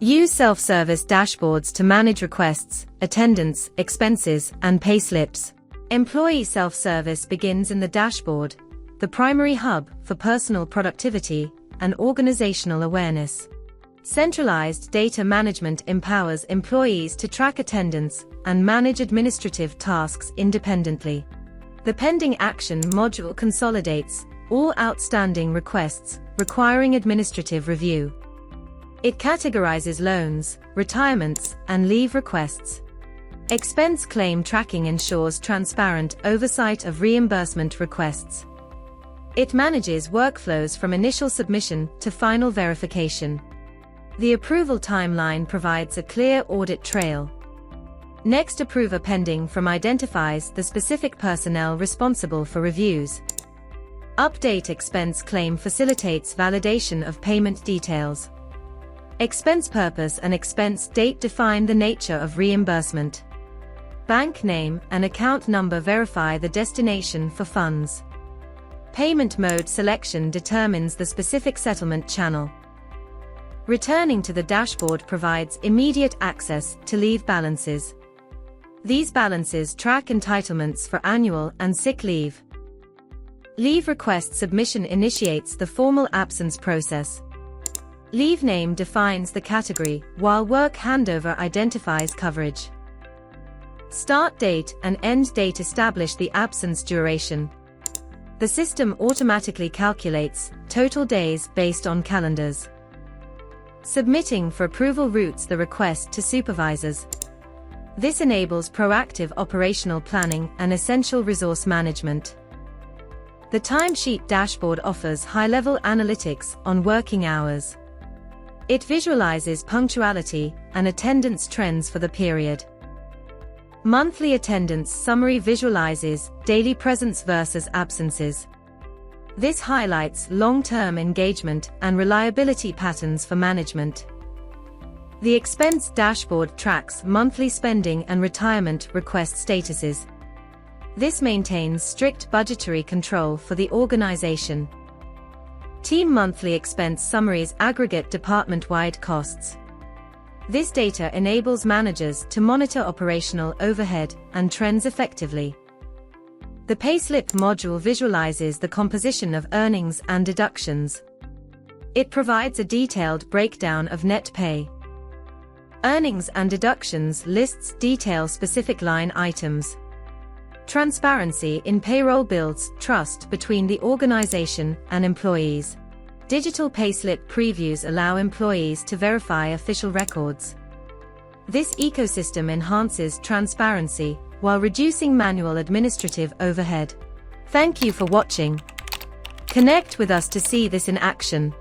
Use self-service dashboards to manage requests, attendance, expenses, and payslips. Employee self-service begins in the dashboard, the primary hub for personal productivity and organizational awareness. Centralized data management empowers employees to track attendance and manage administrative tasks independently. The pending action module consolidates all outstanding requests requiring administrative review. It categorizes loans, retirements, and leave requests. Expense claim tracking ensures transparent oversight of reimbursement requests. It manages workflows from initial submission to final verification. The approval timeline provides a clear audit trail. Next approver pending from identifies the specific personnel responsible for reviews. Update expense claim facilitates validation of payment details. Expense purpose and expense date define the nature of reimbursement. Bank name and account number verify the destination for funds. Payment mode selection determines the specific settlement channel. Returning to the dashboard provides immediate access to leave balances. These balances track entitlements for annual and sick leave. Leave request submission initiates the formal absence process. Leave name defines the category, while work handover identifies coverage. Start date and end date establish the absence duration. The system automatically calculates total days based on calendars. Submitting for approval routes the request to supervisors. This enables proactive operational planning and essential resource management. The Timesheet dashboard offers high-level analytics on working hours. It visualizes punctuality and attendance trends for the period. Monthly attendance summary visualizes daily presence versus absences. This highlights long-term engagement and reliability patterns for management. The expense dashboard tracks monthly spending and retirement request statuses. This maintains strict budgetary control for the organization. Team monthly expense summaries aggregate department-wide costs. This data enables managers to monitor operational overhead and trends effectively. The Payslip module visualizes the composition of earnings and deductions. It provides a detailed breakdown of net pay. Earnings and deductions lists detail specific line items. Transparency in payroll builds trust between the organization and employees. Digital payslip previews allow employees to verify official records. This ecosystem enhances transparency while reducing manual administrative overhead. Thank you for watching. Connect with us to see this in action.